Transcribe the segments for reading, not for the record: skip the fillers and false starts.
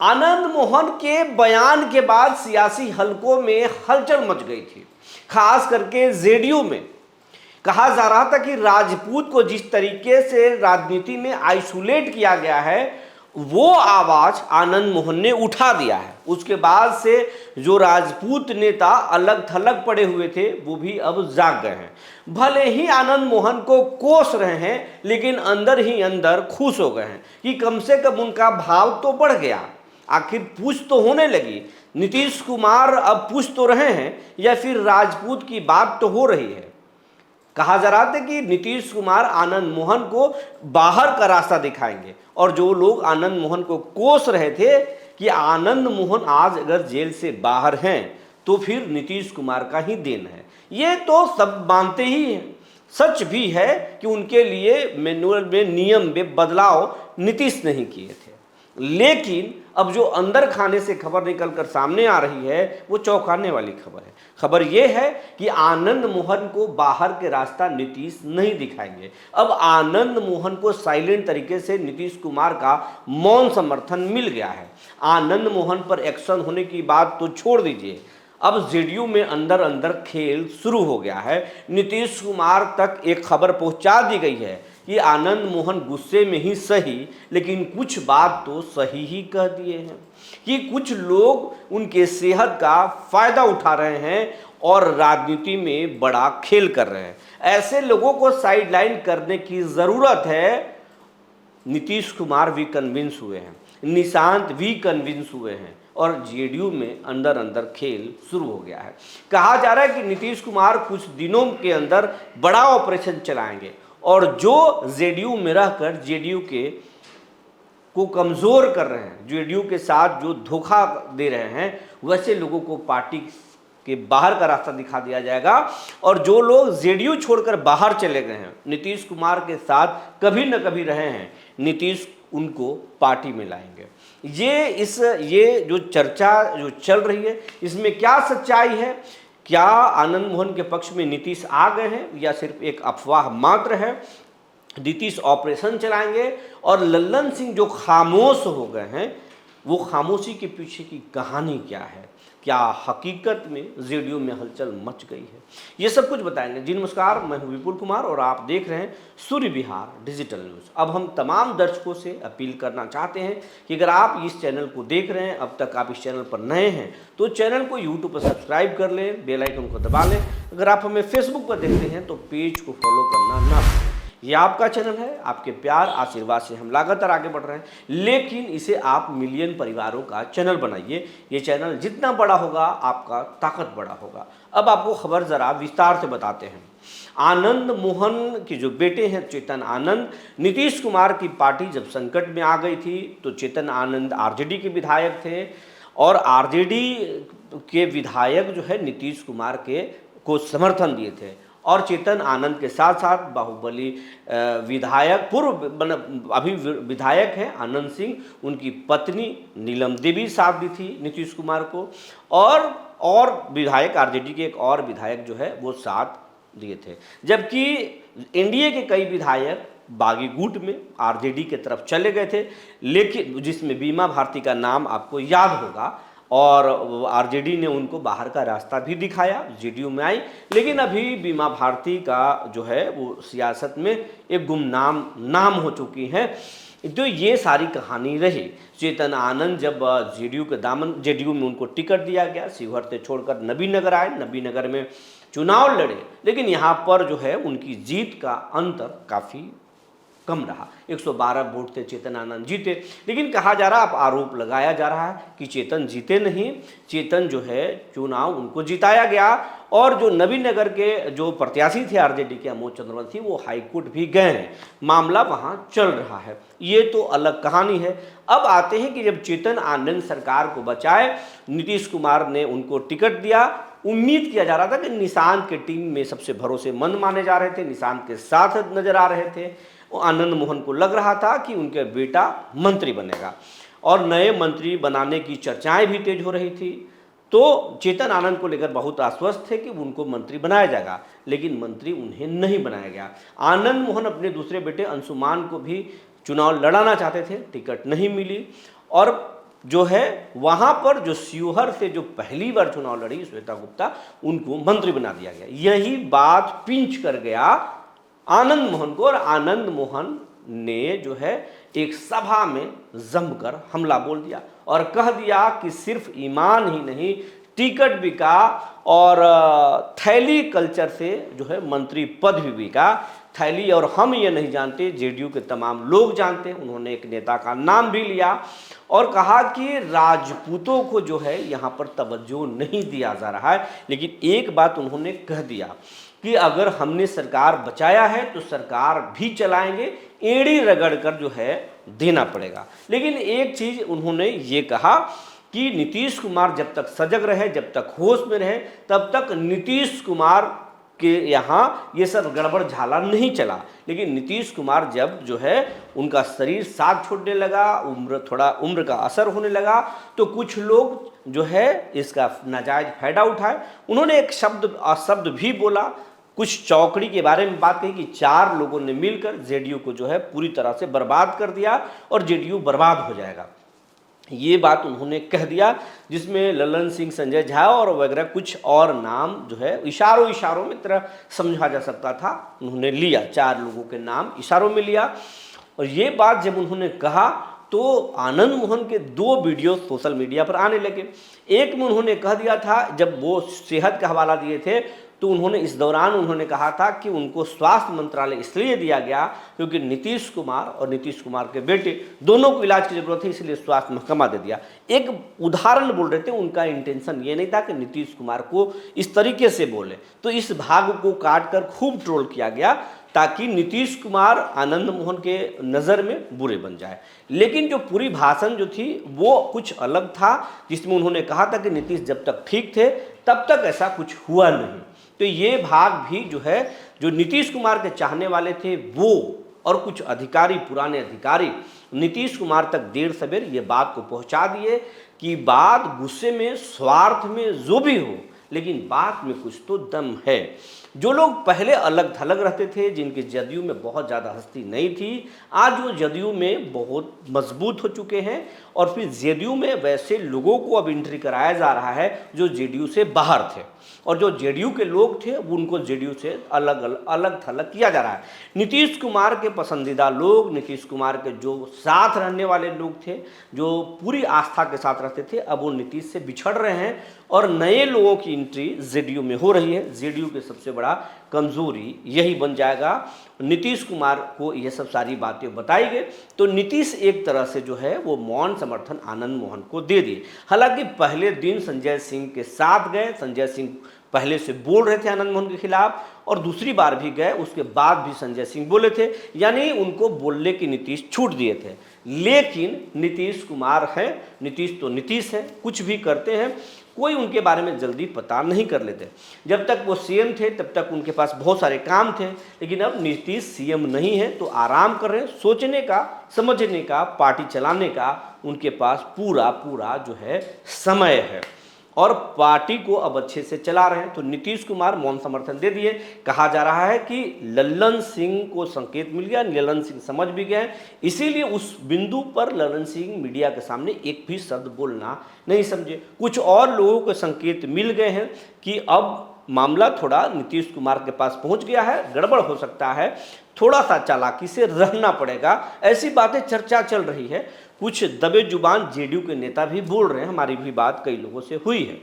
आनंद मोहन के बयान के बाद सियासी हलकों में हलचल मच गई थी। खास करके जेडीयू में कहा जा रहा था कि राजपूत को जिस तरीके से राजनीति में आइसोलेट किया गया है वो आवाज आनंद मोहन ने उठा दिया है। उसके बाद से जो राजपूत नेता अलग थलग पड़े हुए थे वो भी अब जाग गए हैं। भले ही आनंद मोहन को कोस रहे हैं लेकिन अंदर ही अंदर खुश हो गए हैं कि कम से कम उनका भाव तो बढ़ गया, आखिर पूछ तो होने लगी। नीतीश कुमार अब पूछ तो रहे हैं या फिर राजपूत की बात तो हो रही है। कहा जा रहा था कि नीतीश कुमार आनंद मोहन को बाहर का रास्ता दिखाएंगे और जो लोग आनंद मोहन को कोस रहे थे कि आनंद मोहन आज अगर जेल से बाहर हैं तो फिर नीतीश कुमार का ही देन है, ये तो सब मानते ही हैं। सच भी है कि उनके लिए मैनुअल में नियम में बदलाव नीतीश नहीं किए थे, लेकिन अब जो अंदर खाने से खबर निकलकर सामने आ रही है वो चौंकाने वाली खबर है। खबर यह है कि आनंद मोहन को बाहर के रास्ता नीतीश नहीं दिखाएंगे। अब आनंद मोहन को साइलेंट तरीके से नीतीश कुमार का मौन समर्थन मिल गया है। आनंद मोहन पर एक्शन होने की बात तो छोड़ दीजिए, अब जेडीयू में अंदर अंदर खेल शुरू हो गया है। नीतीश कुमार तक एक खबर पहुंचा दी गई है कि आनंद मोहन गुस्से में ही सही लेकिन कुछ बात तो सही ही कह दिए हैं कि कुछ लोग उनके सेहत का फायदा उठा रहे हैं और राजनीति में बड़ा खेल कर रहे हैं। ऐसे लोगों को साइडलाइन करने की जरूरत है। नीतीश कुमार भी कन्विंस हुए हैं, निशांत भी कन्विंस हुए हैं और जेडीयू में अंदर अंदर खेल शुरू हो गया है। कहा जा रहा है कि नीतीश कुमार कुछ दिनों के अंदर बड़ा ऑपरेशन चलाएंगे और जो जेडीयू में रहकर जेडीयू के को कमज़ोर कर रहे हैं, जेडीयू के साथ जो धोखा दे रहे हैं, वैसे लोगों को पार्टी के बाहर का रास्ता दिखा दिया जाएगा और जो लोग जेडीयू छोड़कर बाहर चले गए हैं, नीतीश कुमार के साथ कभी न कभी रहे हैं, नीतीश उनको पार्टी में लाएंगे। ये जो चर्चा जो चल रही है इसमें क्या सच्चाई है? क्या आनंद मोहन के पक्ष में नीतीश आ गए हैं या सिर्फ एक अफवाह मात्र है? नीतीश ऑपरेशन चलाएंगे और लल्लन सिंह जो खामोश हो गए हैं वो खामोशी के पीछे की कहानी क्या है? क्या हकीकत में जेडीयू में हलचल मच गई है? ये सब कुछ बताएंगे। जी नमस्कार, मैं हूं विपुल कुमार और आप देख रहे हैं सूर्य विहार डिजिटल न्यूज़। अब हम तमाम दर्शकों से अपील करना चाहते हैं कि अगर आप इस चैनल को देख रहे हैं, अब तक आप इस चैनल पर नए हैं तो चैनल को यूट्यूब पर सब्सक्राइब कर लें, बेल आइकन को दबा लें। अगर आप हमें फेसबुक पर देखते हैं तो पेज को फॉलो करना ना भूलें। ये आपका चैनल है, आपके प्यार आशीर्वाद से हम लगातार आगे बढ़ रहे हैं, लेकिन इसे आप मिलियन परिवारों का चैनल बनाइए। ये चैनल जितना बड़ा होगा आपका ताकत बड़ा होगा। अब आपको खबर जरा विस्तार से बताते हैं। आनंद मोहन के जो बेटे हैं चेतन आनंद, नीतीश कुमार की पार्टी जब संकट में आ गई थी तो चेतन आनंद आरजेडी के विधायक थे और आरजेडी के विधायक जो है नीतीश कुमार को समर्थन दिए थे और चेतन आनंद के साथ साथ बाहुबली विधायक अभी विधायक हैं आनंद सिंह, उनकी पत्नी नीलम देवी साथ दी थी नीतीश कुमार को और विधायक आरजेडी के एक और विधायक जो है वो साथ दिए थे। जबकि एनडीए के कई विधायक बागी गुट में आरजेडी के तरफ चले गए थे, लेकिन जिसमें बीमा भारती का नाम आपको याद होगा और आरजेडी ने उनको बाहर का रास्ता भी दिखाया, जेडीयू में आई, लेकिन अभी बीमा भारती का जो है वो सियासत में एक गुमनाम नाम हो चुकी है। तो ये सारी कहानी रही। चेतन आनंद जब जेडीयू में उनको टिकट दिया गया, शिवहर से छोड़कर नबीनगर आए, नबीनगर में चुनाव लड़े, लेकिन यहाँ पर जो है उनकी जीत का अंतर काफ़ी कम रहा। 112 वोट से चेतन आनंद जीते, लेकिन कहा जा रहा, अब आरोप लगाया जा रहा है कि चेतन जीते नहीं, चेतन जो है चुनाव उनको जिताया गया और जो नबीनगर के जो प्रत्याशी थे आरजेडी के अमोद चंद्रवंशी वो हाईकोर्ट भी गए हैं, मामला वहां चल रहा है। ये तो अलग कहानी है। अब आते हैं कि जब चेतन आनंद सरकार को बचाए, नीतीश कुमार ने उनको टिकट दिया, उम्मीद किया जा रहा था कि निशांत के टीम में सबसे भरोसेमंद माने जा रहे थे, निशांत के साथ नजर आ रहे थे। आनंद मोहन को लग रहा था कि उनके बेटा मंत्री बनेगा और नए मंत्री बनाने की चर्चाएं भी तेज हो रही थी। तो चेतन आनंद को लेकर बहुत आश्वस्त थे कि उनको मंत्री बनाया जाएगा, लेकिन मंत्री उन्हें नहीं बनाया गया। आनंद मोहन अपने दूसरे बेटे अंशुमान को भी चुनाव लड़ाना चाहते थे, टिकट नहीं मिली और जो है वहां पर जो शिवहर से जो पहली बार चुनाव लड़ी श्वेता गुप्ता, उनको मंत्री बना दिया गया। यही बात पिंच कर गया आनंद मोहन को, और आनंद मोहन ने जो है एक सभा में जमकर हमला बोल दिया और कह दिया कि सिर्फ ईमान ही नहीं, टिकट बिका और थैली कल्चर से जो है मंत्री पद भी बिका। थैली और हम ये नहीं जानते, जेडीयू के तमाम लोग जानते हैं। उन्होंने एक नेता का नाम भी लिया और कहा कि राजपूतों को जो है यहाँ पर तवज्जो नहीं दिया जा रहा है। लेकिन एक बात उन्होंने कह दिया कि अगर हमने सरकार बचाया है तो सरकार भी चलाएंगे, एड़ी रगड़ कर जो है देना पड़ेगा। लेकिन एक चीज उन्होंने ये कहा कि नीतीश कुमार जब तक सजग रहे, जब तक होश में रहे, तब तक नीतीश कुमार के यहाँ ये सब गड़बड़ झाला नहीं चला। लेकिन नीतीश कुमार जब जो है उनका शरीर साथ छोड़ने लगा, उम्र का असर होने लगा, तो कुछ लोग जो है इसका नाजायज फायदा उठाए। उन्होंने एक अशब्द भी बोला, कुछ चौकड़ी के बारे में बात कही कि 4 लोगों ने मिलकर जेडीयू को जो है पूरी तरह से बर्बाद कर दिया और जेडीयू बर्बाद हो जाएगा। ये बात उन्होंने कह दिया, जिसमें ललन सिंह, संजय झा और वगैरह कुछ और नाम जो है इशारों में तरह समझा जा सकता था, उन्होंने लिया। 4 लोगों के नाम इशारों में लिया। और ये बात जब उन्होंने कहा तो आनंद मोहन के 2 वीडियो सोशल मीडिया पर आने लगे। एक में उन्होंने कह दिया था, जब वो सेहत का हवाला दिए थे, तो उन्होंने इस दौरान उन्होंने कहा था कि उनको स्वास्थ्य मंत्रालय इसलिए दिया गया क्योंकि नीतीश कुमार और नीतीश कुमार के बेटे दोनों को इलाज की जरूरत है, इसलिए स्वास्थ्य महकमा दे दिया। एक उदाहरण बोल रहे थे, उनका इंटेंशन ये नहीं था कि नीतीश कुमार को इस तरीके से बोले, तो इस भाग को काट कर खूब ट्रोल किया गया ताकि नीतीश कुमार आनंद मोहन के नज़र में बुरे बन जाए। लेकिन जो पूरी भाषण जो थी वो कुछ अलग था, जिसमें उन्होंने कहा था कि नीतीश जब तक ठीक थे तब तक ऐसा कुछ हुआ नहीं। तो ये भाग भी जो है, जो नीतीश कुमार के चाहने वाले थे वो और कुछ अधिकारी, पुराने अधिकारी नीतीश कुमार तक देर सवेर ये बात को पहुंचा दिए कि बात गुस्से में, स्वार्थ में जो भी हो, लेकिन बात में कुछ तो दम है। जो लोग पहले अलग थलग रहते थे, जिनके जदयू में बहुत ज़्यादा हस्ती नहीं थी, आज वो जदयू में बहुत मजबूत हो चुके हैं। और फिर जेडीयू में वैसे लोगों को अब एंट्री कराया जा रहा है जो जेडीयू से बाहर थे, और जो जेडीयू के लोग थे वो उनको जेडीयू से अलग थलग किया जा रहा है। नीतीश कुमार के पसंदीदा लोग, नीतीश कुमार के जो साथ रहने वाले लोग थे, जो पूरी आस्था के साथ रहते थे, अब वो नीतीश से बिछड़ रहे हैं और नए लोगों की एंट्री जेडीयू में हो रही है। जेडीयू के सबसे बड़ा कमजोरी यही बन जाएगा। नीतीश कुमार को ये सब सारी बातें बताई गई तो नीतीश एक तरह से जो है वो मौन समर्थन आनंद मोहन को दे दिए। हालांकि पहले दिन संजय सिंह के साथ गए, संजय सिंह पहले से बोल रहे थे आनंद मोहन के खिलाफ, और दूसरी बार भी गए, उसके बाद भी संजय सिंह बोले थे, यानी उनको बोलने की नीतीश छूट दिए थे। लेकिन नीतीश कुमार हैं, नीतीश तो नीतीश है, कुछ भी करते हैं, कोई उनके बारे में जल्दी पता नहीं कर लेते। जब तक वो सीएम थे तब तक उनके पास बहुत सारे काम थे, लेकिन अब नीतीश सीएम नहीं है तो आराम कर रहे हैं, सोचने का, समझने का, पार्टी चलाने का उनके पास पूरा जो है समय है और पार्टी को अब अच्छे से चला रहे हैं। तो नीतीश कुमार मौन समर्थन दे दिए। कहा जा रहा है कि ललन सिंह को संकेत मिल गया, ललन सिंह समझ भी गए, इसीलिए उस बिंदु पर ललन सिंह मीडिया के सामने एक भी शब्द बोलना नहीं समझे। कुछ और लोगों को संकेत मिल गए हैं कि अब मामला थोड़ा नीतीश कुमार के पास पहुंच गया है, गड़बड़ हो सकता है, थोड़ा सा चालाकी से रहना पड़ेगा, ऐसी बातें चर्चा चल रही है। कुछ दबे जुबान जेडीयू के नेता भी बोल रहे हैं, हमारी भी बात कई लोगों से हुई है।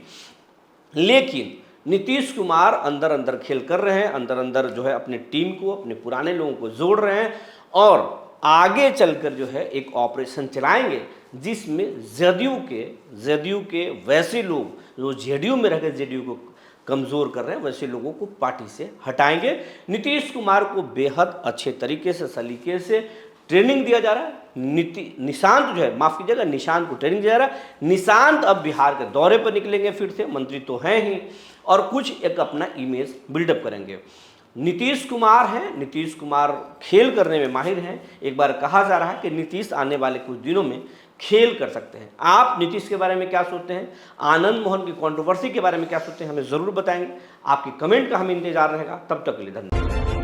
लेकिन नीतीश कुमार अंदर अंदर खेल कर रहे हैं, अंदर अंदर जो है अपनी टीम को, अपने पुराने लोगों को जोड़ रहे हैं और आगे चलकर जो है एक ऑपरेशन चलाएंगे जिसमें जेडीयू के वैसे लोग जो जेडीयू में रहकर जेडीयू को कमज़ोर कर रहे हैं, वैसे लोगों को पार्टी से हटाएंगे। नीतीश कुमार को बेहद अच्छे तरीके से, सलीके से ट्रेनिंग दिया जा रहा है। निशांत जो है, माफ कीजिएगा, निशांत को ट्रेनिंग दिया जा रहा है। निशांत अब बिहार के दौरे पर निकलेंगे, फिर से मंत्री तो हैं ही, और कुछ एक अपना इमेज बिल्डअप करेंगे। नीतीश कुमार हैं, नीतीश कुमार खेल करने में माहिर हैं। एक बार कहा जा रहा है कि नीतीश आने वाले कुछ दिनों में खेल कर सकते हैं। आप नीतीश के बारे में क्या सोचते हैं, आनंद मोहन की कंट्रोवर्सी के बारे में क्या सोचते हैं, हमें ज़रूर बताएंगे। आपकी कमेंट का हमें इंतजार रहेगा। तब तक के लिए धन्यवाद।